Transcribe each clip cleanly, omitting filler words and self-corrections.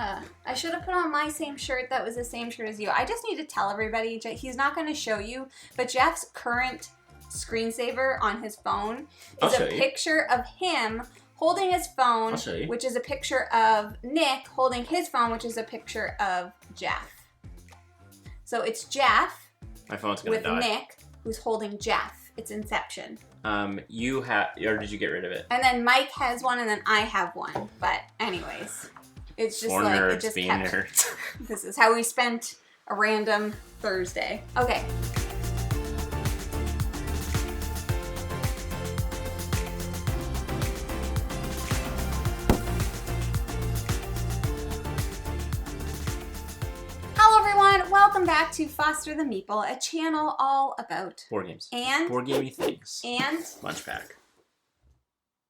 I should have put on my same shirt that was the same shirt as you. I just need to tell everybody, he's not going to show you, but Jeff's current screensaver on his phone is a picture of him holding his phone, which is a picture of Nick holding his phone, which is a picture of Jeff. So it's Jeff with Nick, who's holding Jeff. It's Inception. You have, or did you get rid of it? And then Mike has one, and then I have one. But anyways, it's just nerds it just being kept. Nerds. This is how we spent a random Thursday. Okay. Welcome back to Foster the Meeple, a channel all about board games and board gamey things and MunchPak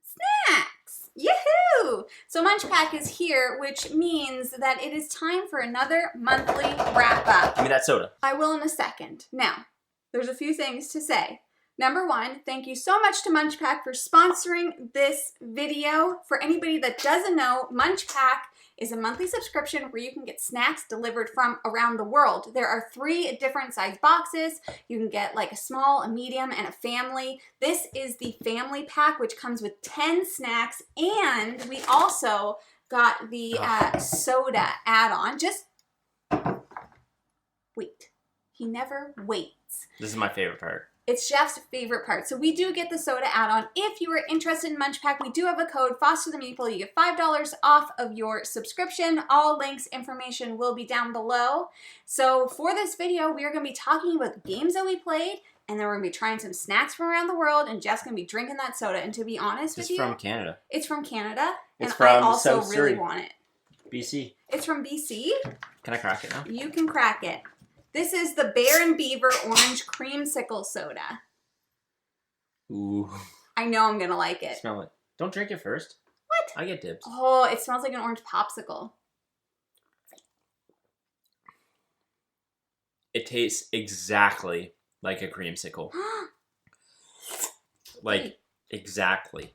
snacks. Yahoo! So MunchPak is here, which means that it is time for another monthly wrap up. Give me that soda. I will in a second. Now, there's a few things to say. Number one, thank you so much to MunchPak for sponsoring this video. For anybody that doesn't know, MunchPak is a monthly subscription where you can get snacks delivered from around the world. There are 3 different size boxes. You can get like a small, a medium, and a family. This is the family pack, which comes with 10 snacks, and we also got the soda add-on. Just wait. He never waits. This is my favorite part. It's Jeff's favorite part. So we do get the soda add-on. If you are interested in MunchPak, we do have a code, Foster the Meeple. You get $5 off of your subscription. All links, information will be down below. So for this video, we are going to be talking about games that we played, and then we're going to be trying some snacks from around the world, and Jeff's going to be drinking that soda. And to be honest with you, it's from Canada. It's from Canada, and I also really want it. BC. It's from BC. Can I crack it now? You can crack it. This is the Bear and Beaver Orange Creamsicle Soda. Ooh. I know I'm going to like it. Smell it. Don't drink it first. What? I get dibs. Oh, it smells like an orange popsicle. It tastes exactly like a creamsicle. Like, exactly.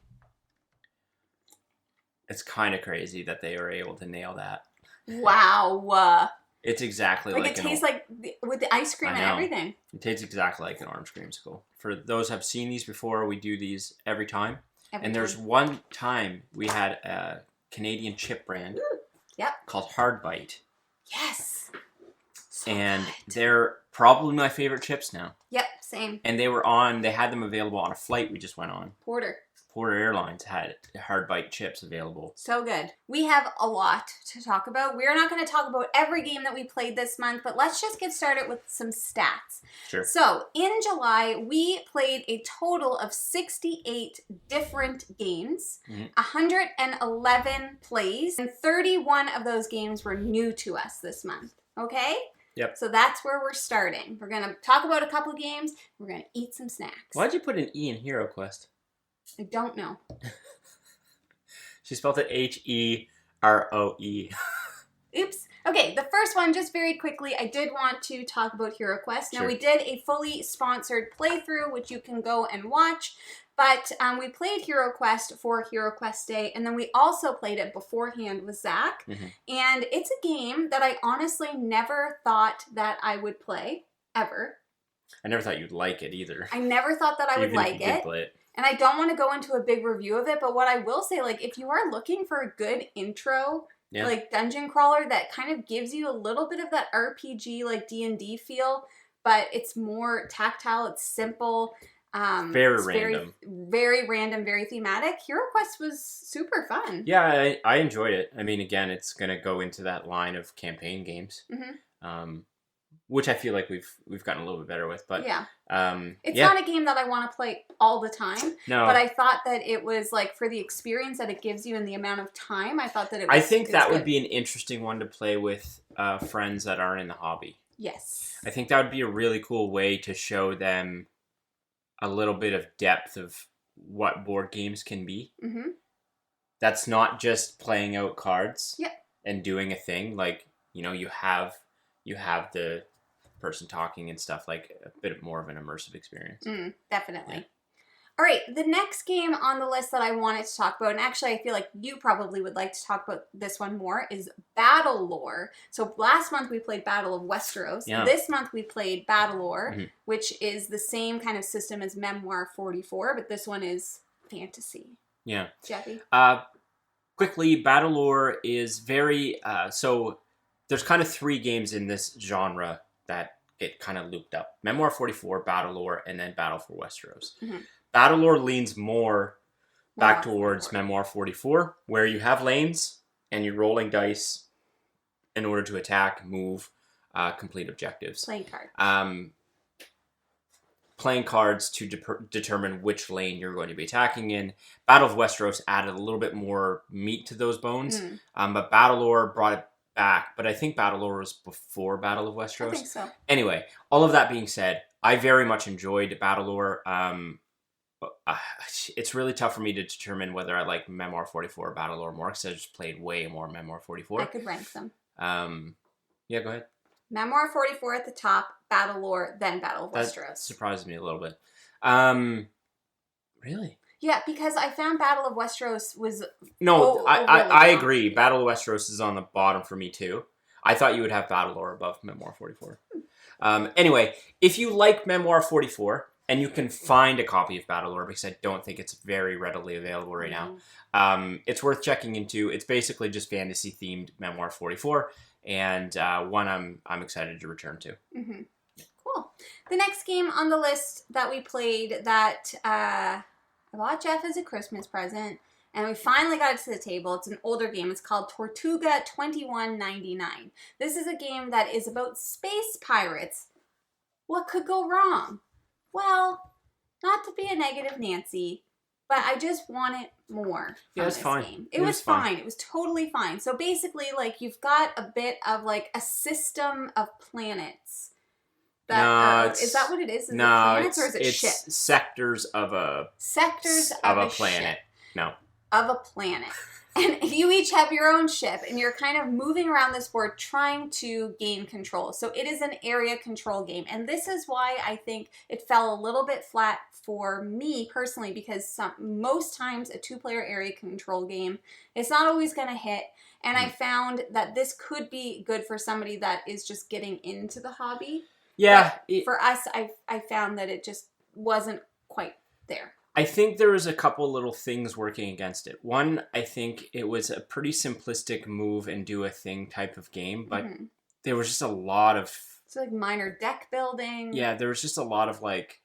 It's kind of crazy that they were able to nail that. Wow. It's exactly like it tastes like with the ice cream and everything. It tastes exactly like an orange creamsicle. For those who have seen these before, we do these every time. There's one time we had a Canadian chip brand called Hard Bite. Yes. So and they're probably my favorite chips now. Yep, same. And they had them available on a flight we just went on. Porter Airlines had Hard Bite chips available. So good. We have a lot to talk about. We're not going to talk about every game that we played this month, but let's just get started with some stats. Sure. So, in July, we played a total of 68 different games, 111 plays, and 31 of those games were new to us this month. Okay? Yep. So that's where we're starting. We're going to talk about a couple of games. We're going to eat some snacks. Why'd you put an E in Heroquest? I don't know. She spelled it Heroe. Oops. Okay, the first one, just very quickly, I did want to talk about Heroquest. Now, we did a fully sponsored playthrough, which you can go and watch, but we played Heroquest for Heroquest Day, and then we also played it beforehand with Zach, and it's a game that I honestly never thought that I would play, ever. I never thought you'd like it, either. I never thought that I would like it. Play it. And I don't want to go into a big review of it, but what I will say, like, if you are looking for a good intro, like, dungeon crawler that kind of gives you a little bit of that RPG, like, D&D feel, but it's more tactile, it's simple. Very random. Very random, very thematic. Heroquest was super fun. Yeah, I enjoyed it. I mean, again, it's going to go into that line of campaign games. Which I feel like we've gotten a little bit better with, but it's not a game that I want to play all the time. No, but I thought that it was like for the experience that it gives you and the amount of time. I thought that it was. I think that would be an interesting one to play with friends that aren't in the hobby. Yes, I think that would be a really cool way to show them a little bit of depth of what board games can be. That's not just playing out cards and doing a thing. Like, you have the person talking and stuff, like a bit more of an immersive experience. Definitely. All right, the next game on the list that I wanted to talk about, and actually I feel like you probably would like to talk about this one more, is Battlelore. So last month we played Battle of Westeros. Yeah. This month we played Battlelore, which is the same kind of system as Memoir 44, but this one is fantasy. Yeah. Jeffy? Quickly, Battlelore is very... so there's kind of 3 games in this genre that get kind of looped up. Memoir 44, Battlelore, and then Battle for Westeros. Battlelore leans more back towards Memoir 44, where you have lanes and you're rolling dice in order to attack, move, complete objectives. Playing cards. Playing cards to determine which lane you're going to be attacking in. Battle of Westeros added a little bit more meat to those bones, but Battlelore brought it back. But I think Battlelore was before Battle of Westeros. I think so. Anyway, all of that being said, I very much enjoyed Battlelore. It's really tough for me to determine whether I like Memoir 44 or Battlelore more, because I just played way more Memoir 44. I could rank them. Yeah, go ahead. Memoir 44 at the top, Battlelore, then Battle of Westeros. That surprised me a little bit. Really? Yeah, because I found Battle of Westeros was... No, I agree. Battle of Westeros is on the bottom for me, too. I thought you would have Battlelore above Memoir 44. Anyway, if you like Memoir 44... and you can find a copy of Battlelore, because I don't think it's very readily available right now. It's worth checking into. It's basically just fantasy-themed Memoir 44, and one I'm excited to return to. Cool. The next game on the list that we played that I bought Jeff as a Christmas present, and we finally got it to the table. It's an older game. It's called Tortuga 2199. This is a game that is about space pirates. What could go wrong? Well, not to be a negative Nancy, but I just wanted more from this game. It was fine. It was totally fine. So basically, like, you've got a bit of, like, a system of planets. Is that what it is? Is it planets or is it ships? It's sectors of a... Sectors of a planet. Ship. No. Of a planet. And you each have your own ship, and you're kind of moving around this board trying to gain control. So it is an area control game. And this is why I think it fell a little bit flat for me personally, because most times a 2-player area control game, it's not always going to hit. And I found that this could be good for somebody that is just getting into the hobby. Yeah. For us, I found that it just wasn't quite there. I think there was a couple little things working against it. One, I think it was a pretty simplistic move and do a thing type of game, but there was just a lot of... So like minor deck building. Yeah, there was just a lot of like...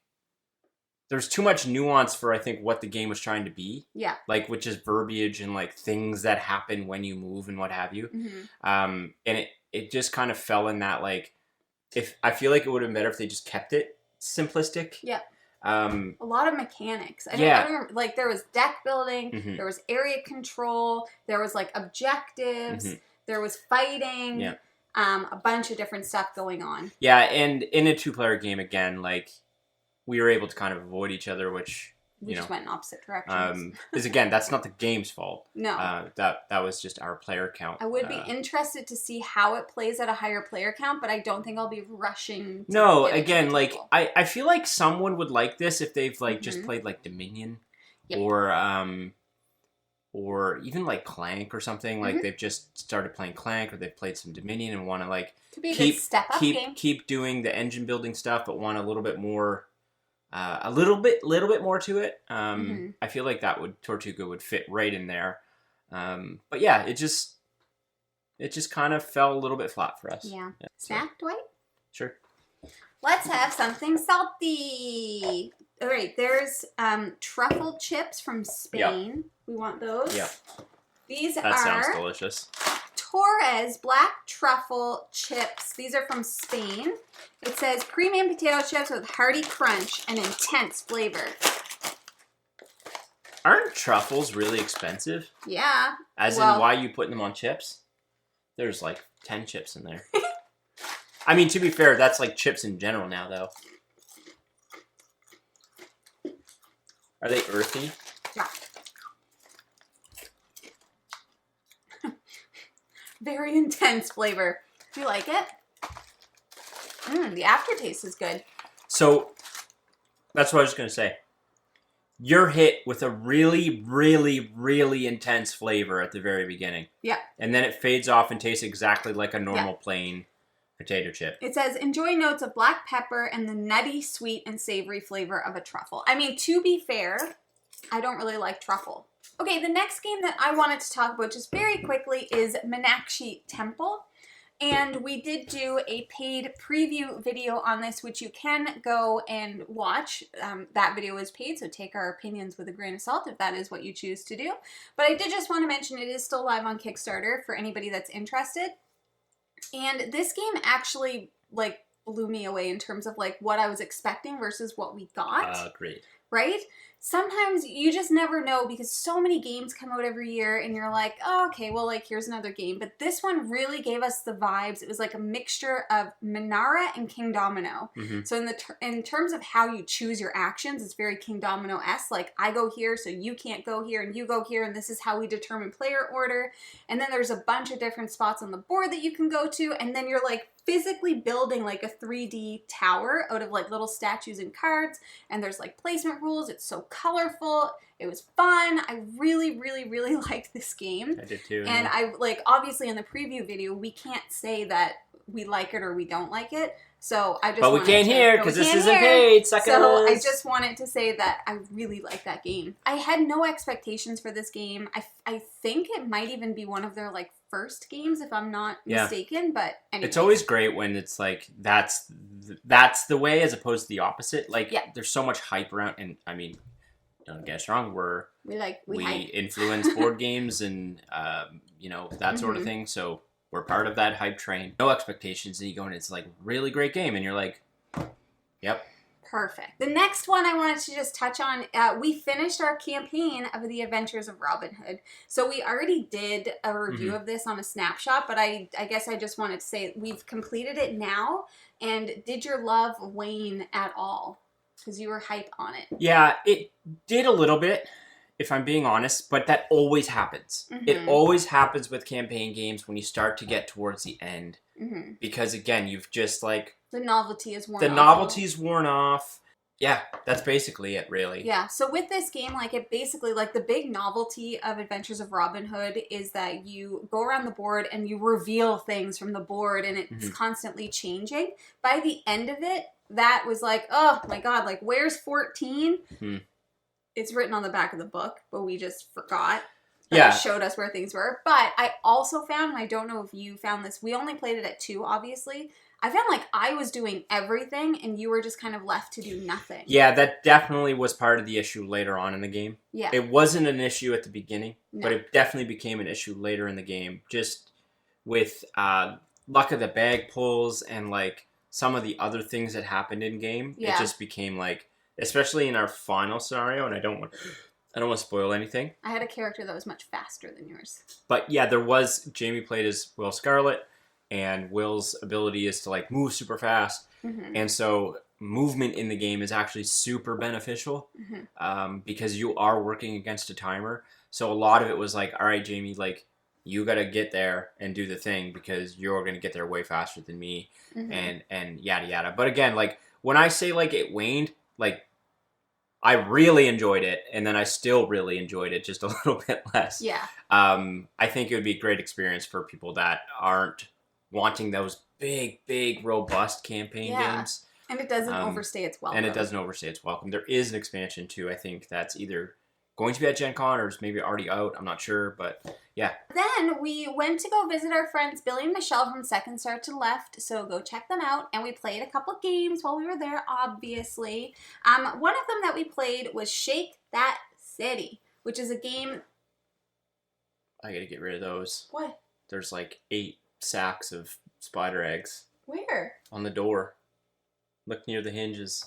There's too much nuance for, I think, what the game was trying to be. Yeah. Like, which is verbiage and like things that happen when you move and what have you. And it just kind of fell in that like... I feel like it would have been better if they just kept it simplistic. Yeah. A lot of mechanics. I don't remember, like there was deck building, there was area control, there was like objectives, there was fighting, a bunch of different stuff going on. Yeah, and in a 2-player game, again, like we were able to kind of avoid each other, which we just went in opposite directions. Because again, that's not the game's fault. No. That was just our player count. I would be interested to see how it plays at a higher player count, but I don't think I'll be rushing to No, again, like I feel like someone would like this if they've like just played like Dominion or even like Clank or something. Like they've just started playing Clank or they've played some Dominion and want to like keep doing the engine building stuff, but want a little bit more a little bit more to it. I feel like Tortuga would fit right in there. But yeah, it just kind of fell a little bit flat for us. Yeah. Snack, Dwight? Sure. Let's have something salty. All right, there's truffle chips from Spain. Yep. We want those. Yeah. That sounds delicious. Torres black truffle chips. These are from Spain. It says premium potato chips with hearty crunch and intense flavor. Aren't truffles really expensive? Yeah. In why you putting them on chips? There's like 10 chips in there. I mean, to be fair, that's like chips in general now, though. Are they earthy? Yeah. Very intense flavor. Do you like it? The aftertaste is good. So, that's what I was going to say. you're hit with a really, really, really intense flavor at the very beginning. Yeah. And then it fades off and tastes exactly like a normal plain potato chip. It says, enjoy notes of black pepper and the nutty, sweet, and savory flavor of a truffle. I mean, to be fair, I don't really like truffle. Okay, the next game that I wanted to talk about just very quickly is Meenakshi Temple. And we did do a paid preview video on this, which you can go and watch. That video is paid, so take our opinions with a grain of salt if that is what you choose to do. But I did just want to mention it is still live on Kickstarter for anybody that's interested. And this game actually, like, blew me away in terms of, like, what I was expecting versus what we got. Great. Right? Sometimes you just never know because so many games come out every year and you're like, oh, okay, well, like, here's another game. But this one really gave us the vibes. It was like a mixture of Minara and King Domino. Mm-hmm. So in terms of how you choose your actions, it's very King Domino-esque. Like, I go here, so you can't go here, and you go here, and this is how we determine player order. And then there's a bunch of different spots on the board that you can go to, and then you're, like, physically building like a 3D tower out of like little statues and cards, and there's like placement rules. It's so colorful. It was fun. I really, really, really liked this game. I did too. And I like, obviously in the preview video, we can't say that we like it or we don't like it. So I just But we can't hear because this isn't paid. So I just wanted to say that I really like that game. I had no expectations for this game. I think it might even be one of their like first games if I'm not mistaken. But anyway. It's always great when it's like that's the way as opposed to the opposite. Like there's so much hype around, and I mean, don't get us wrong, we influence board games and you know, that sort of thing. So we're part of that hype train. No expectations, and you go and it's like really great game, and you're like, yep. Perfect. The next one I wanted to just touch on, we finished our campaign of the Adventures of Robin Hood. So we already did a review of this on a snapshot, but I guess I just wanted to say we've completed it now. And did your love wane at all? Because you were hype on it. Yeah, it did a little bit, if I'm being honest, but that always happens. It always happens with campaign games when you start to get towards the end. Because again, you've just like... The novelty is worn off. The novelty's worn off. Yeah, that's basically it, really. Yeah, so with this game, like, it basically, like, the big novelty of Adventures of Robin Hood is that you go around the board and you reveal things from the board, and it's constantly changing. By the end of it, that was like, oh my god, like, where's 14? It's written on the back of the book, but we just forgot. It showed us where things were. But I also found, and I don't know if you found this, we only played it at 2, obviously. I found like I was doing everything and you were just kind of left to do nothing. Yeah, that definitely was part of the issue later on in the game. Yeah. It wasn't an issue at the beginning, but it definitely became an issue later in the game. Just with luck of the bag pulls and like some of the other things that happened in game. It just became like, especially in our final scenario, and I don't want to spoil anything. I had a character that was much faster than yours. But yeah, Jamie played as Will Scarlet. And Will's ability is to like move super fast. And so movement in the game is actually super beneficial because you are working against a timer. So a lot of it was like, all right, Jamie, like you got to get there and do the thing because you're going to get there way faster than me and yada yada. But again, like when I say like it waned, like I really enjoyed it, and then I still really enjoyed it, just a little bit less. Yeah. I think it would be a great experience for people that aren't wanting those big, robust campaign games. And it doesn't overstay its welcome. And it doesn't overstay its welcome. There is an expansion, too, I think, that's either going to be at Gen Con or is maybe already out. I'm not sure, but yeah. Then we went to go visit our friends Billy and Michelle from Second Star to Left, so go check them out. And we played a couple games while we were there, obviously. One of them that we played was Shake That City, which is a game... I gotta get rid of those. What? There's like 8 sacks of spider eggs. Where? On the door. Look near the hinges.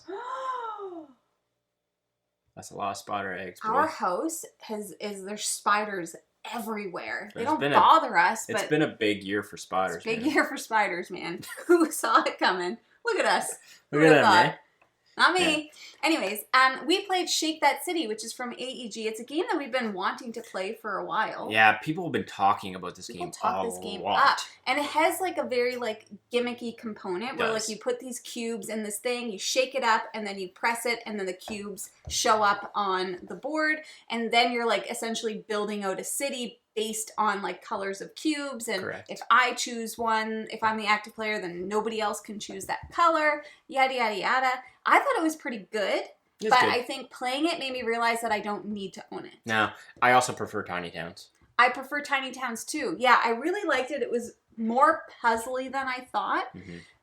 That's a lot of spider eggs. Boy. Our house there's spiders everywhere. They don't bother us. It's been a big year for spiders. Big year for spiders, man. Who saw it coming? Look at us. Look at them, man. Not me. Yeah. Anyways, we played Shake That City, which is from AEG. It's a game that we've been wanting to play for a while. Yeah, people have been talking about this game a lot. And it has like a very like gimmicky component where like you put these cubes in this thing, you shake it up, and then you press it, and then the cubes show up on the board, and then you're like essentially building out a city based on like colors of cubes, and if I choose one, if I'm the active player, then nobody else can choose that color, yada yada yada. I thought it was pretty good, but I think playing it made me realize that I don't need to own it. No, I also prefer Tiny Towns. I prefer Tiny Towns too. Yeah, I really liked it. It was more puzzly than I thought,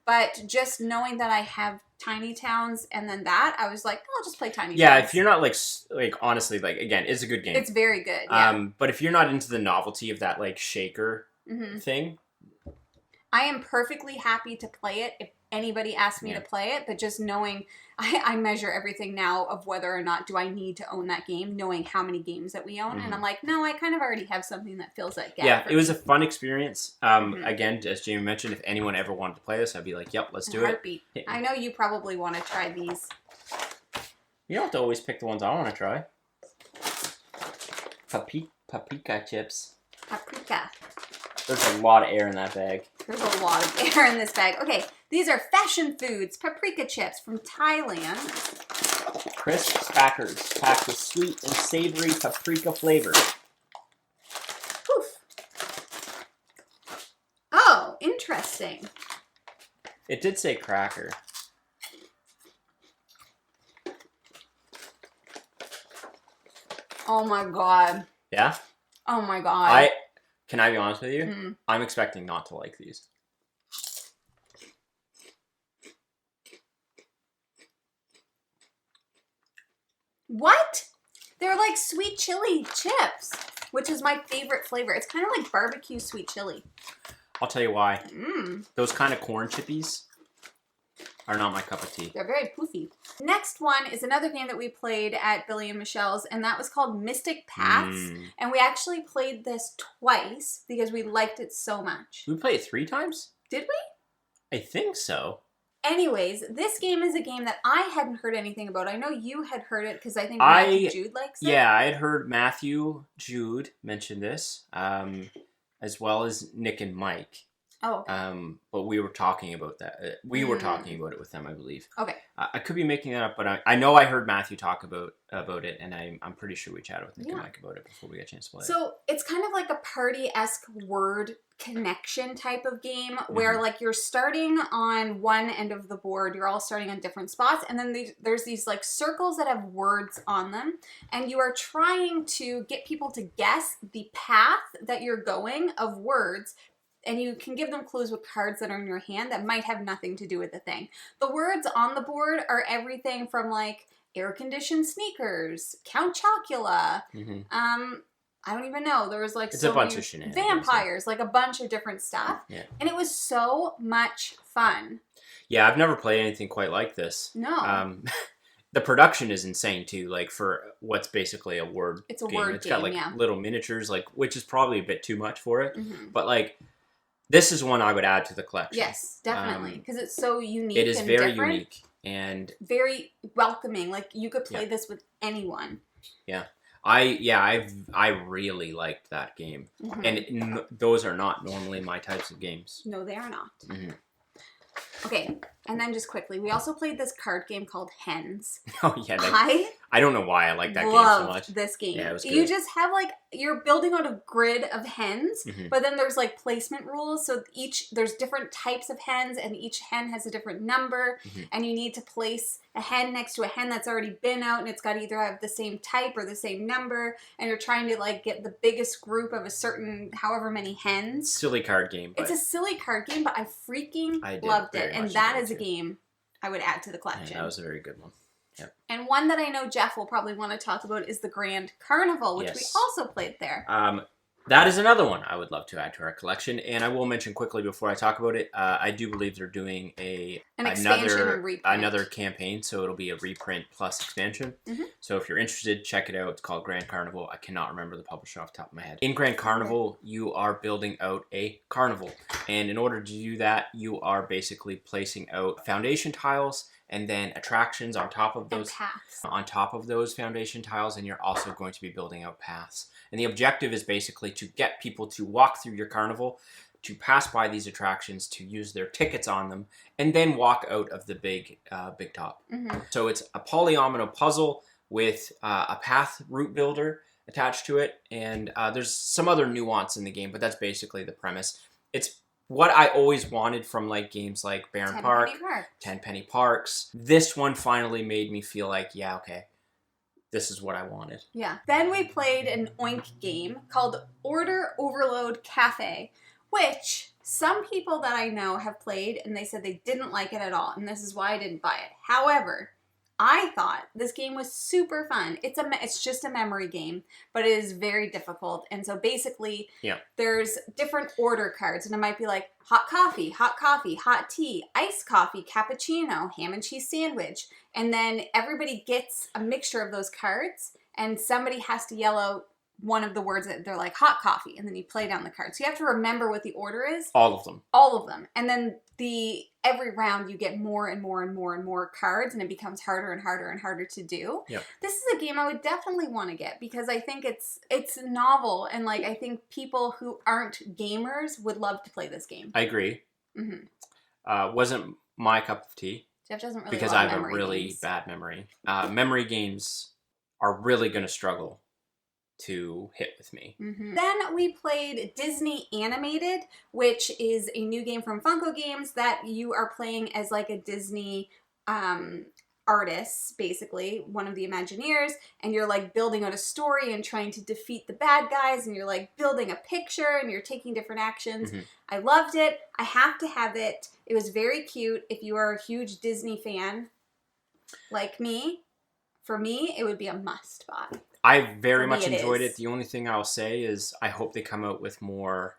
but just knowing that I have Tiny Towns and then that, I was like, I'll just play Tiny Towns. Yeah, if you're not like honestly, like again, it's a good game. It's very good. Yeah. But if you're not into the novelty of that like shaker thing, I am perfectly happy to play it if anybody asks me to play it, but just knowing, I measure everything now of whether or not do I need to own that game, knowing how many games that we own, and I'm like, no, I kind of already have something that fills that gap. Yeah, it was a fun experience. Again, as Jamie mentioned, if anyone ever wanted to play this, I'd be like, yep, let's do it. I know you probably want to try these. You don't have to always pick the ones I want to try. Paprika chips. Paprika. There's a lot of air in that bag. There's a lot of air in this bag. Okay, these are Fashion Foods paprika chips from Thailand. Crisp crackers packed with sweet and savory paprika flavor. Poof. Oh, interesting. It did say cracker. Oh my god. Yeah? Oh my god. Can I be honest with you? I'm expecting not to like these. What? They're like sweet chili chips, which is my favorite flavor. It's kind of like barbecue sweet chili. I'll tell you why. Those kind of corn chippies are not my cup of tea. They're very poofy. Next one is another game that we played at Billy and Michelle's, and that was called Mystic Paths. And we actually played this twice because we liked it so much. We played it 3 times? Did we? I think so. Anyways, this game is a game that I hadn't heard anything about. I know you had heard it because I think Matthew Jude likes it. Yeah, I had heard Matthew Jude mention this, as well as Nick and Mike. Oh, okay. But we were talking about that. We were talking about it with them, I believe. Okay. I could be making that up, but I know I heard Matthew talk about it, and I'm pretty sure we chatted with Nick and Mike about it before we got a chance to play it. So it's kind of like a party-esque word connection type of game where like you're starting on one end of the board, you're all starting on different spots, and then there's these like circles that have words on them, and you are trying to get people to guess the path that you're going of words. And you can give them clues with cards that are in your hand that might have nothing to do with the thing. The words on the board are everything from like air-conditioned sneakers, Count Chocula, I don't even know. There was like it's a bunch of shenanigans, vampires, like a bunch of different stuff. Yeah. And it was so much fun. Yeah, I've never played anything quite like this. No. The production is insane too, like for what's basically a word It's a game. word It's game, got like little miniatures, like which is probably a bit too much for it. But like this is one I would add to the collection. Yes, definitely, because it's so unique. It is and very different, unique and very welcoming. Like you could play this with anyone. Yeah, I really liked that game, and those are not normally my types of games. No, they are not. Okay, and then just quickly, we also played this card game called Hens. Oh yeah, I don't know why I like that game so much. This game. Yeah, it was good. You just have like you're building on a grid of hens, but then there's like placement rules. So there's different types of hens, and each hen has a different number, and you need to place a hen next to a hen that's already been out, and it's got to either have the same type or the same number, and you're trying to like get the biggest group of a certain however many hens. Silly card game. It's a silly card game, but I freaking loved it, and that is a game I would add to the collection. Yeah, that was a very good one. Yep. And one that I know Jeff will probably want to talk about is the Grand Carnival, which we also played there. That is another one I would love to add to our collection, and I will mention quickly before I talk about it, I do believe they're doing another campaign, so it'll be a reprint plus expansion. So if you're interested, check it out. It's called Grand Carnival. I cannot remember the publisher off the top of my head. In Grand Carnival, you are building out a carnival, and in order to do that, you are basically placing out foundation tiles and then attractions on top of those, paths. on top of those foundation tiles, and you're also going to be building out paths. And the objective is basically to get people to walk through your carnival, to pass by these attractions, to use their tickets on them, and then walk out of the big top. So it's a polyomino puzzle with a path route builder attached to it, and there's some other nuance in the game, but that's basically the premise. It's what I always wanted from like games like Baron Park, 10 Penny Parks. This one finally made me feel like, yeah, okay, this is what I wanted. Yeah. Then we played an Oink game called Order Overload Cafe, which some people that I know have played and they said they didn't like it at all, and this is why I didn't buy it. However, I thought this game was super fun. It's just a memory game, but it is very difficult. And so basically, there's different order cards, and it might be like hot coffee, hot tea, iced coffee, cappuccino, ham and cheese sandwich. And then everybody gets a mixture of those cards, and somebody has to yell out one of the words that they're like hot coffee, and then you play down the cards. So you have to remember what the order is. All of them. All of them. And then every round you get more and more and more and more cards, and it becomes harder and harder and harder to do. Yep. This is a game I would definitely want to get because I think it's novel, and like I think people who aren't gamers would love to play this game. I agree. Wasn't my cup of tea. Jeff doesn't really because love I have a really bad memory. Memory games are really going to struggle to hit with me. Then we played Disney Animated, which is a new game from Funko Games that you are playing as like a Disney artist, basically, one of the Imagineers, and you're like building out a story and trying to defeat the bad guys, and you're like building a picture and you're taking different actions. I loved it. I have to have it. It was very cute. If you are a huge Disney fan like me, for me, it would be a must buy. I very much enjoyed it. The only thing I'll say is I hope they come out with more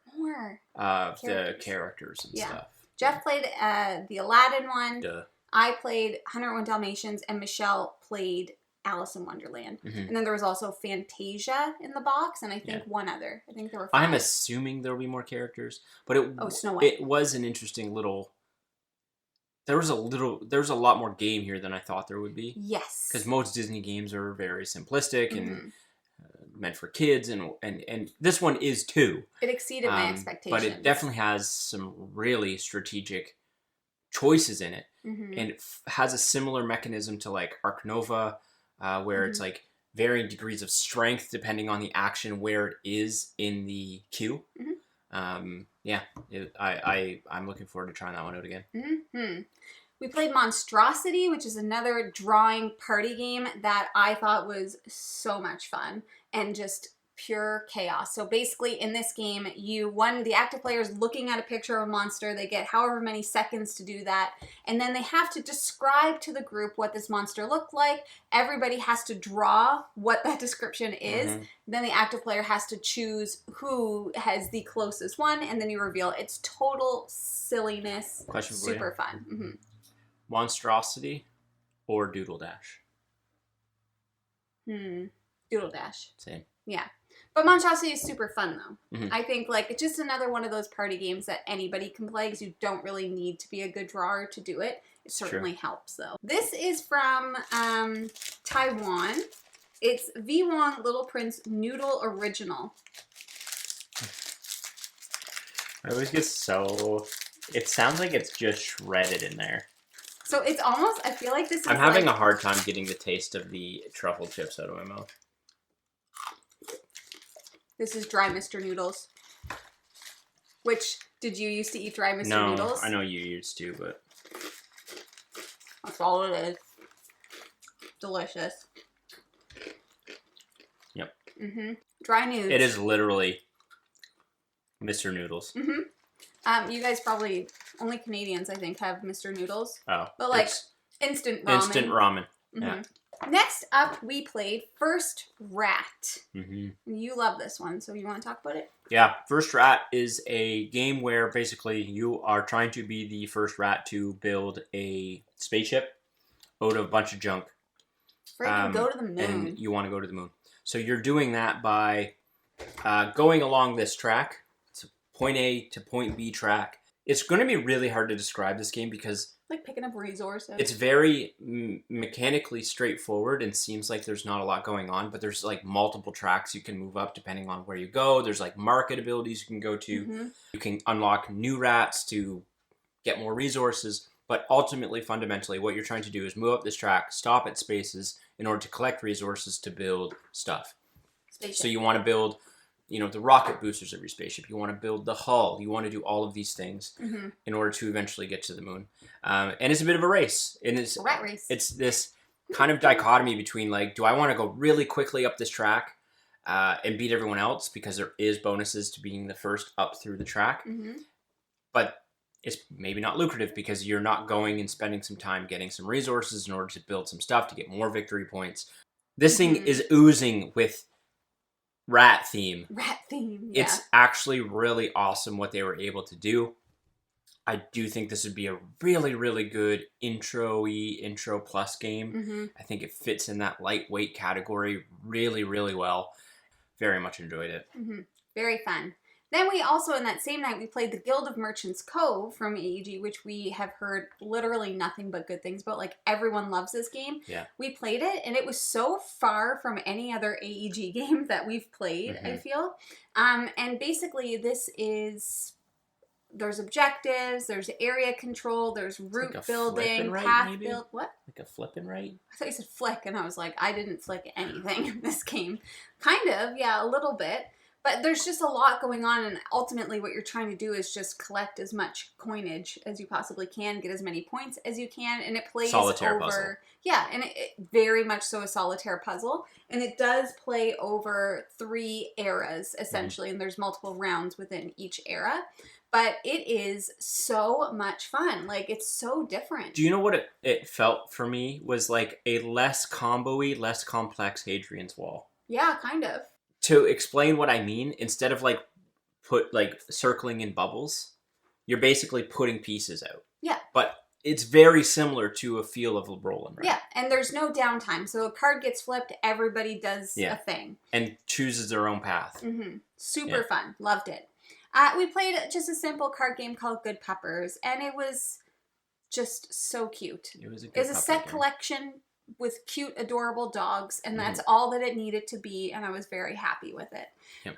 of the characters and stuff. Jeff played the Aladdin one. Duh. I played 101 Dalmatians, and Michelle played Alice in Wonderland. And then there was also Fantasia in the box, and I think one other. I think there were 5. I'm assuming there will be more characters, but Snow White. It was an interesting little... There was a lot more game here than I thought there would be. Yes. Because most Disney games are very simplistic and meant for kids, and this one is too. It exceeded my expectations. But it definitely has some really strategic choices in it. And it has a similar mechanism to like Arc Nova, where it's like varying degrees of strength depending on the action where it is in the queue. I'm looking forward to trying that one out again. We played Monsdrawsity, which is another drawing party game that I thought was so much fun and just pure chaos. So basically in this game, the active player is looking at a picture of a monster. They get however many seconds to do that. And then they have to describe to the group what this monster looked like. Everybody has to draw what that description is. Then the active player has to choose who has the closest one, and then you reveal. It's total silliness. Question for Super fun. Monsdrawsity or Doodle Dash? Doodle Dash. Same. Yeah. But Monsdrawsity is super fun, though. I think, like, it's just another one of those party games that anybody can play because you don't really need to be a good drawer to do it. It certainly helps, though. This is from Taiwan. It's V. Wong Little Prince Noodle Original. I always get so... It sounds like it's just shredded in there. So it's almost... I feel like this is I'm having a hard time getting the taste of the truffle chips out of my mouth. This is Dry Mr. Noodles. Which, did you used to eat Dry Mr. Noodles? No, I know you used to, but... That's all it is. Delicious. Yep. Dry Noodles. It is literally Mr. Noodles. You guys probably... Only Canadians, I think, have Mr. Noodles. Oh. But, like, instant ramen. Instant ramen. Yeah. Next up, we played First Rat. You love this one, so you want to talk about it? Yeah, First Rat is a game where basically you are trying to be the first rat to build a spaceship out of a bunch of junk. Freaking go to the moon. And you want to go to the moon. So you're doing that by going along this track. It's a point A to point B track. It's going to be really hard to describe this game because Like picking up resources. It's very mechanically straightforward and seems like there's not a lot going on, but there's like multiple tracks you can move up depending on where you go. There's like market abilities you can go to. Mm-hmm. You can unlock new rats to get more resources. But ultimately, fundamentally, what you're trying to do is move up this track, stop at spaces in order to collect resources to build stuff. Spaceship. So you want to build, the rocket boosters of your spaceship. You want to build the hull. You want to do all of these things in order to eventually get to the moon. And it's a bit of a race. And it's a rat race. It's this kind of dichotomy between like, do I want to go really quickly up this track and beat everyone else because there is bonuses to being the first up through the track, but it's maybe not lucrative because you're not going and spending some time getting some resources in order to build some stuff to get more victory points. This thing is oozing with rat theme. Rat theme, yeah. It's actually really awesome what they were able to do. I do think this would be a really, really good intro plus game. I think it fits in that lightweight category really, really well. Very much enjoyed it. Very fun. Then we also, in that same night, we played the Guild of Merchants Cove from AEG, which we have heard literally nothing but good things about. Like, everyone loves this game. Yeah. We played it, and it was so far from any other AEG game that we've played, I feel. And basically, this is... There's objectives, there's area control, there's route like building, path build. What? Like a flip and right? I thought you said flick, and I was like, I didn't flick anything in this game. Kind of, yeah, a little bit. But there's just a lot going on, and ultimately what you're trying to do is just collect as much coinage as you possibly can, get as many points as you can, and it plays solitaire puzzle. Yeah, and it very much so a solitaire puzzle, and it does play over 3 eras, essentially, and there's multiple rounds within each era. But it is so much fun. Like, it's so different. Do you know what it felt for me was like a less combo-y, less complex Hadrian's Wall? Yeah, kind of. To explain what I mean, instead of circling in bubbles, you're basically putting pieces out. Yeah. But it's very similar to a feel of rolling, right? Yeah, and there's no downtime. So a card gets flipped, everybody does a thing. And chooses their own path. Super fun. Loved it. We played just a simple card game called Good Puppers, and it was just so cute. It was a set collection with cute, adorable dogs, and that's all that it needed to be, and I was very happy with it. Yep.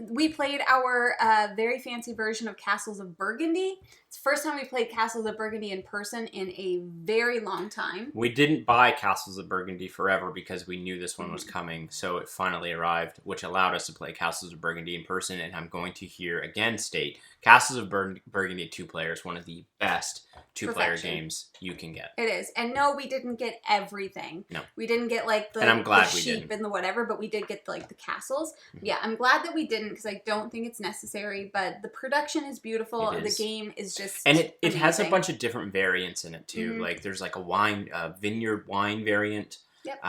We played our very fancy version of Castles of Burgundy. It's the first time we played Castles of Burgundy in person in a very long time. We didn't buy Castles of Burgundy forever because we knew this one was coming, so it finally arrived, which allowed us to play Castles of Burgundy in person, and I'm going to here again state, Castles of Burgundy 2 players, one of the best 2-player games you can get. It is. And no, we didn't get everything. No. We didn't get like the, and I'm glad the we sheep didn't. and the whatever, but we did get like the castles. Yeah, I'm glad that we didn't because I don't think it's necessary, but the production is beautiful. The game is just and it has a bunch of different variants in it too. Like there's like a vineyard wine variant. Yep.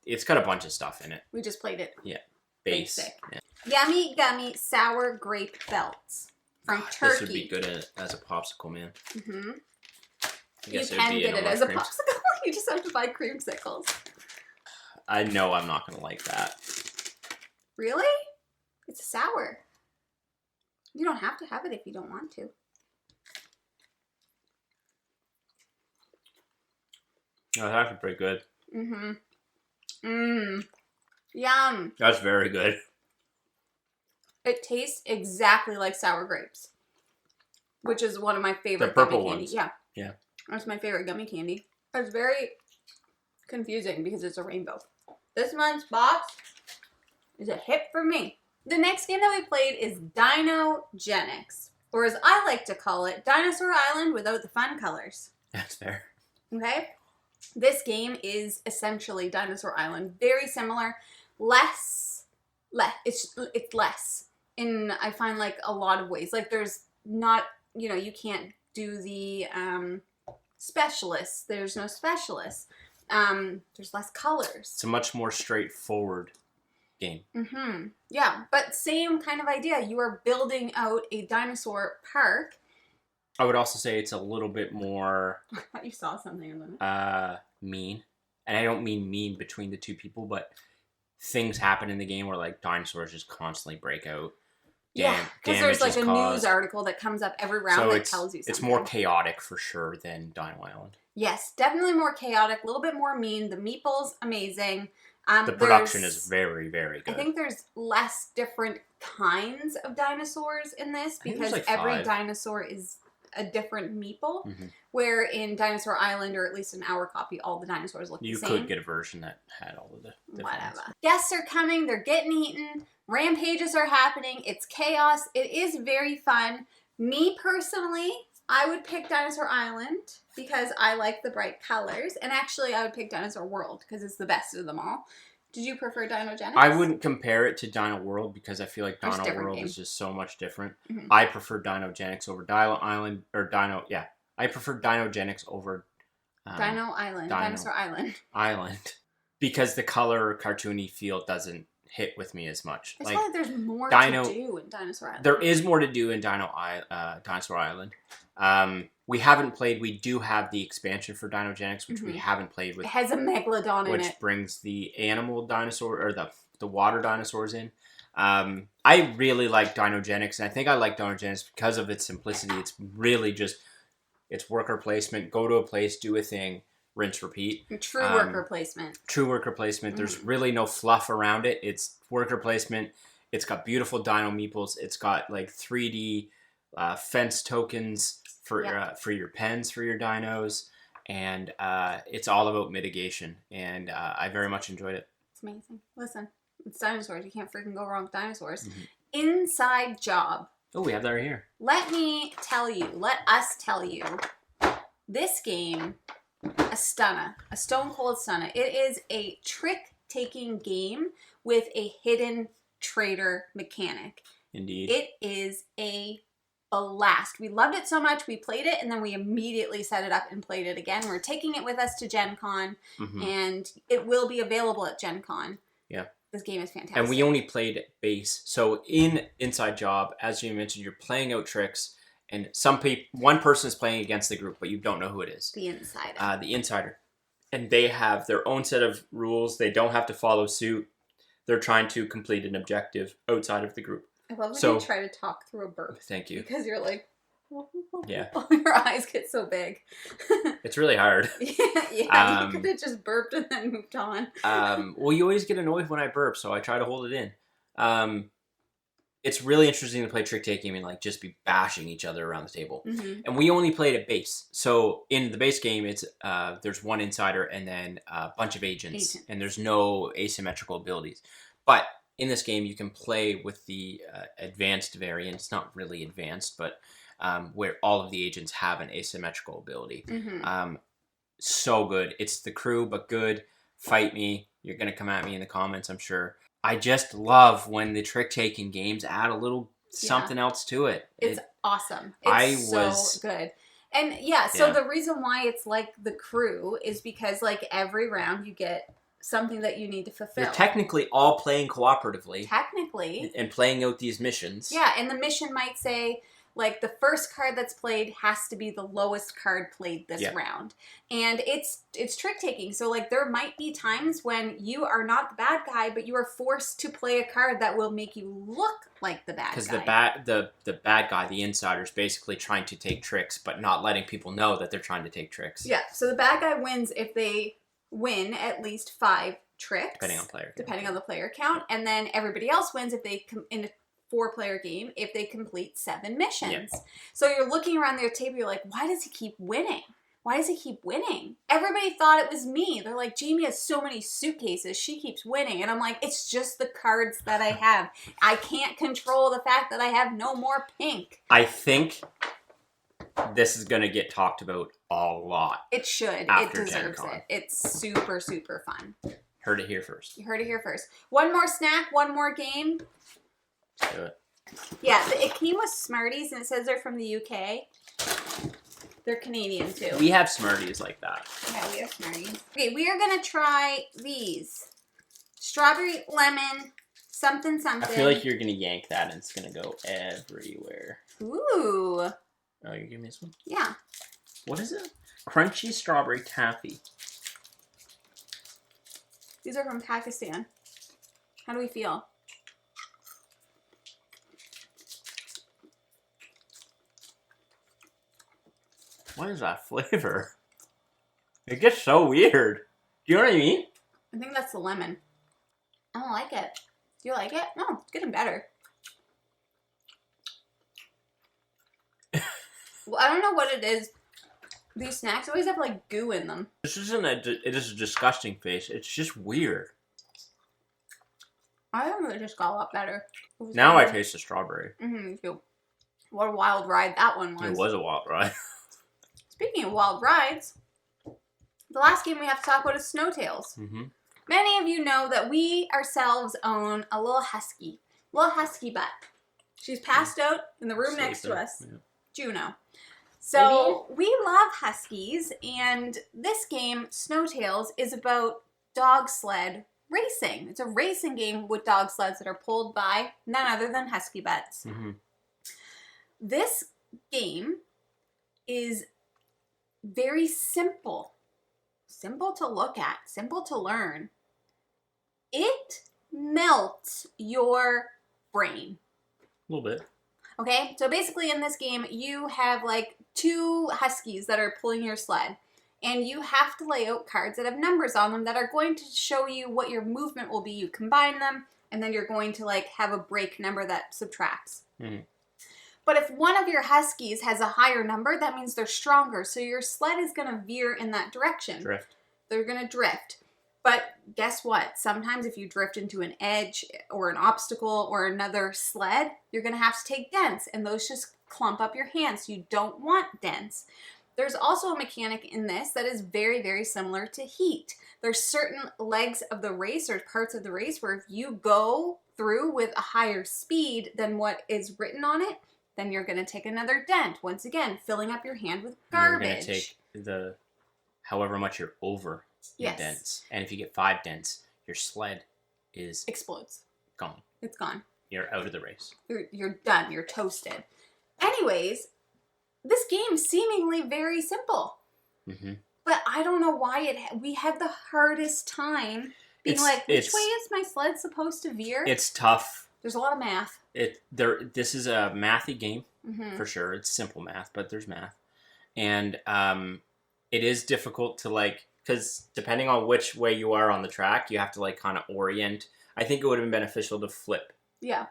It's got a bunch of stuff in it. We just played it. Yeah. Basic. Yeah. Yummy Gummy Sour Grape Belts from Turkey. This would be good as a popsicle, man. You can get it as a popsicle. You just have to buy creamsicles. I know I'm not going to like that. Really? It's sour. You don't have to have it if you don't want to. Oh, that's actually pretty good. Yum. That's very good. It tastes exactly like sour grapes, which is one of my favorite the purple gummy candy. Ones. Yeah. That's my favorite gummy candy. It's very confusing because it's a rainbow. This month's box is a hit for me. The next game that we played is Dinogenics, or as I like to call it, Dinosaur Island without the fun colors. That's fair. Okay? This game is essentially Dinosaur Island. Very similar. It's less in, I find, like, a lot of ways. Like, there's not, you can't do the specialists. There's no specialists. There's less colors. It's a much more straightforward game. Yeah, but same kind of idea. You are building out a dinosaur park. I would also say it's a little bit more... I thought you saw something in it. Mean. And I don't mean mean between the two people, but things happen in the game where, like, dinosaurs just constantly break out. because there's like a news article that comes up every round that tells you something. It's more chaotic for sure than Dino Island. Yes, definitely more chaotic, a little bit more mean. The meeple's amazing. The production is very, very good. I think there's less different kinds of dinosaurs in this because every dinosaur is a different meeple. Where in Dinosaur Island, or at least in our copy, all the dinosaurs look the same. You could get a version that had all of the whatever. Ones. Guests are coming. They're getting eaten. Rampages are happening. It's chaos. It is very fun. Me personally, I would pick Dinosaur Island because I like the bright colors. And actually, I would pick Dinosaur World because it's the best of them all. Did you prefer Dinogenics? I wouldn't compare it to Dino World because I feel like Dino World is just so much different. I prefer Dinogenics over Dino Island, or Dino, I prefer Dinogenics over Dino Island. Dinosaur Island. Island. Because the color cartoony feel doesn't hit with me as much. I feel like there's more to do in Dinosaur Island. There is more to do in Dinosaur Island. We do have the expansion for Dinogenics, which we haven't played with. It has a megalodon in it. Which brings the animal dinosaur, or the water dinosaurs in. I really like Dinogenics, and I think I like Dinogenics because of its simplicity. It's really just, it's worker placement, go to a place, do a thing, rinse, repeat. True worker placement. True worker placement. There's really no fluff around it. It's worker placement. It's got beautiful dino meeples. It's got like 3D fence tokens for your pens for your dinos, and it's all about mitigation, and I very much enjoyed it. It's amazing. Listen, it's dinosaurs. You can't freaking go wrong with dinosaurs. Inside job. Oh, we have that right here. Let us tell you, this game, a stunner, a stone cold stunner. It is a trick-taking game with a hidden trader mechanic. Indeed. It is a blast. We loved it so much, we played it, and then we immediately set it up and played it again. We're taking it with us to Gen Con, and it will be available at Gen Con. Yeah. This game is fantastic. And we only played base. So in Inside Job, as you mentioned, you're playing out tricks, and one person is playing against the group, but you don't know who it is. The insider. The insider. And they have their own set of rules. They don't have to follow suit. They're trying to complete an objective outside of the group. I love when you try to talk through a burp. Thank you. Because you're like, yeah. Your eyes get so big. It's really hard. You could have just burped and then moved on. Well, you always get annoyed when I burp, so I try to hold it in. It's really interesting to play trick taking and like just be bashing each other around the table. And we only played at base. So in the base game, it's there's one insider and then a bunch of agents. And there's no asymmetrical abilities. But in this game, you can play with the advanced variant. It's not really advanced, but where all of the agents have an asymmetrical ability. So good. It's the crew, but good. Fight me. You're going to come at me in the comments, I'm sure. I just love when the trick-taking games add a little something else to it. It's awesome. It's so good. And so the reason why it's like the crew is because like every round you get something that you need to fulfill. You're technically all playing cooperatively. Technically. And playing out these missions. Yeah, and the mission might say, like, the first card that's played has to be the lowest card played this round. And it's trick-taking. So, like, there might be times when you are not the bad guy, but you are forced to play a card that will make you look like the bad guy. Because the bad guy, the insider, is basically trying to take tricks, but not letting people know that they're trying to take tricks. Yeah, so the bad guy wins if they win at least 5 tricks. Depending on the player count. And then everybody else wins if they in a 4-player game if they complete 7 missions. So you're looking around their table, you're like, why does he keep winning? Why does he keep winning? Everybody thought it was me. They're like, Jamie has so many suitcases. She keeps winning. And I'm like, it's just the cards that I have. I can't control the fact that I have no more pink. I think this is going to get talked about a lot. It should. It deserves it. It's super, super fun. Heard it here first. You heard it here first. One more snack, one more game. Let's do it. Yeah, it came with Smarties, and it says they're from the UK. They're Canadian, too. We have Smarties like that. Yeah, we have Smarties. Okay, we are going to try these. Strawberry, lemon, something. I feel like you're going to yank that, and it's going to go everywhere. Ooh. Oh, you're giving me this one? Yeah. What is it? Crunchy strawberry taffy. These are from Pakistan. How do we feel? What is that flavor? It gets so weird. Do you know what I mean? I think that's the lemon. I don't like it. Do you like it? No, it's getting better. Well, I don't know what it is. These snacks always have like goo in them. This isn't it is a disgusting face. It's just weird. I think it just got a lot better. Now I taste the strawberry. Me too. What a wild ride that one was. It was a wild ride. Speaking of wild rides, the last game we have to talk about is Snowtails. Many of you know that we ourselves own a little husky butt. She's passed out in the room next to us. Yeah. Juno. So we love huskies, and this game, Snowtails, is about dog sled racing. It's a racing game with dog sleds that are pulled by none other than husky butts. This game is very simple. Simple to look at, simple to learn. It melts your brain. A little bit. Okay, so basically in this game, you have like 2 huskies that are pulling your sled. And you have to lay out cards that have numbers on them that are going to show you what your movement will be. You combine them, and then you're going to like have a break number that subtracts. But if one of your huskies has a higher number, that means they're stronger. So your sled is going to veer in that direction. Drift. They're going to drift. But guess what? Sometimes if you drift into an edge or an obstacle or another sled, you're going to have to take dents. And those just clump up your hands. You don't want dents. There's also a mechanic in this that is very, very similar to Heat. There's certain legs of the race or parts of the race where if you go through with a higher speed than what is written on it, then you're going to take another dent. Once again, filling up your hand with garbage. You're going to take the however much you're over in dents. And if you get 5 dents, your sled is... explodes. Gone. It's gone. You're out of the race. You're done. You're toasted. Anyways, this game is seemingly very simple. But I don't know why we had the hardest time being like, which way is my sled supposed to veer? It's tough. There's a lot of math. This is a mathy game, for sure. It's simple math, but there's math. And it is difficult to like, because depending on which way you are on the track, you have to like kind of orient. I think it would have been beneficial to flip. Yeah.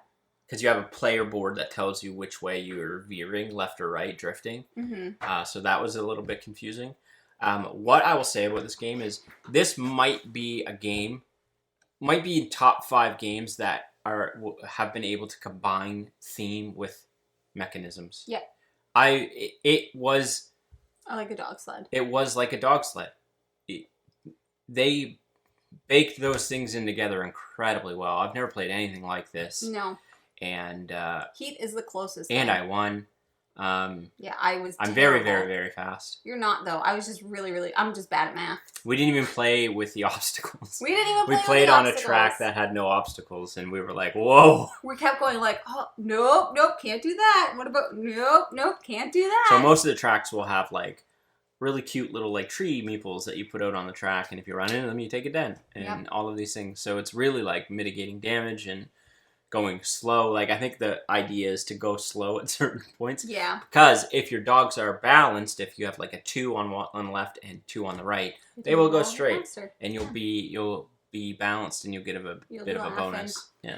Because you have a player board that tells you which way you're veering, left or right, drifting. So that was a little bit confusing. What I will say about this game is this might be a game, might be top 5 games that have been able to combine theme with mechanisms. Yeah. It was... I like a dog sled. It was like a dog sled. They baked those things in together incredibly well. I've never played anything like this. No. And Heat is the closest. And I won. Yeah, I'm terrible. Very, very, very fast. You're not though. I was just really. I'm just bad at math. We didn't even play with the obstacles. We didn't even. Play we played on a track that had no obstacles, and we were like, "Whoa!" We kept going like, "Oh, nope, can't do that." What about nope, can't do that. So most of the tracks will have like really cute little like tree meeples that you put out on the track, and if you run into them, you take a dent, and all of these things. So it's really like mitigating damage and going slow. Like I think the idea is to go slow at certain points. Yeah. Because if your dogs are balanced, if you have like a 2 on the left and 2 on the right, they will go straight, and you'll be balanced, and you'll get a bit of a bonus. Yeah.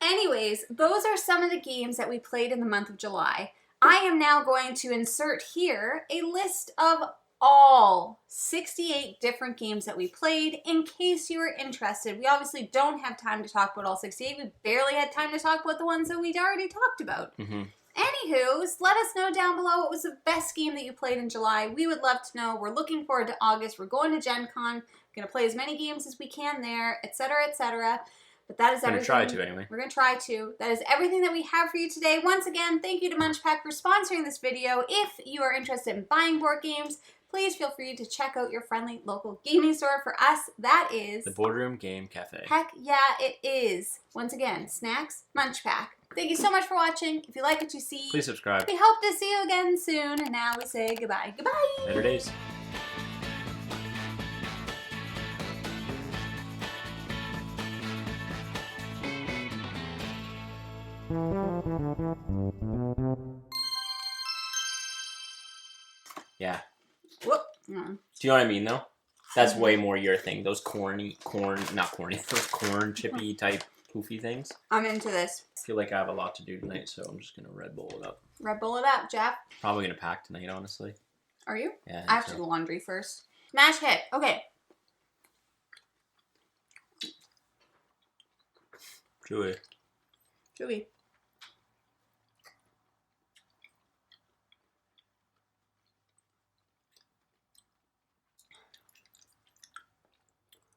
Anyways, those are some of the games that we played in the month of July. I am now going to insert here a list of all 68 different games that we played in case you were interested. We obviously don't have time to talk about all 68. We barely had time to talk about the ones that we'd already talked about. Anywho, let us know down below what was the best game that you played in July. We would love to know. We're looking forward to August. We're going to Gen Con. We're going to play as many games as we can there, etc., etc. But that is everything. We're going to try to anyway. We're going to try to. That is everything that we have for you today. Once again, thank you to MunchPak for sponsoring this video. If you are interested in buying board games, please feel free to check out your friendly local gaming store. For us, that is... the Boardroom Game Cafe. Heck yeah, it is. Once again, snacks, MunchPak. Thank you so much for watching. If you like what you see, please subscribe. We hope to see you again soon. And now we say goodbye. Goodbye. Better days. Yeah. Whoop. No. Do you know what I mean, though? That's way more your thing. Those those corn chippy type poofy things. I'm into this. I feel like I have a lot to do tonight, so I'm just going to Red Bull it up. Red Bull it up, Jeff. Probably going to pack tonight, honestly. Are you? Yeah. I have to do laundry first. Smash hit. Okay. Chewy. Chewy.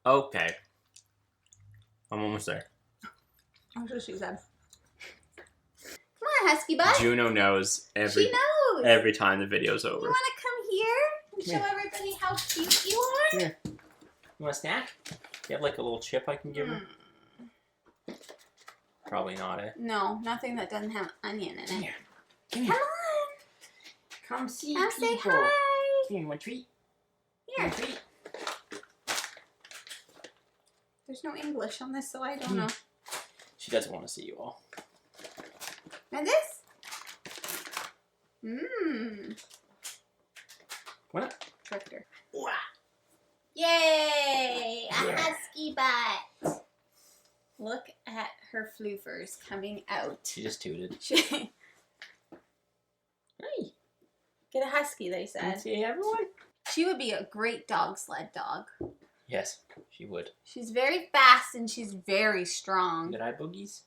Okay. I'm almost there. That's what she said. Come on, Husky Butt. Juno knows She knows. every time the video's over. You want to come here and show everybody how cute you are? Here. You want a snack? You have like a little chip I can give her? Probably not, eh? No, nothing that doesn't have onion in it. Here. Come on. Come see Come people. say hi. Here, you want a treat? Here. You want a treat? There's no English on this, so I don't know. She doesn't want to see you all. And this? Mmm. What? Tricked her. Wow. Yay! A husky butt. Look at her floofers coming out. She just tooted. Hey. Get a husky, they Can you said. see everyone? She would be a great dog sled dog. Yes, she would. She's very fast and she's very strong. Good eye boogies.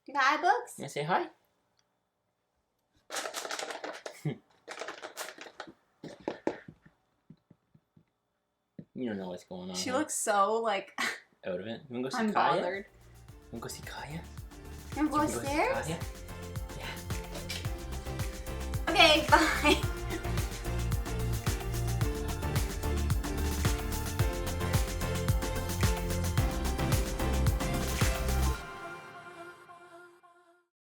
You got eye bugs? You want to say hi? You don't know what's going on. She huh? looks so, like, out of it. You want to go see Kaya? unbothered. You want to go see Kaya? You want to go See upstairs? Kaya? Yeah. Okay, bye.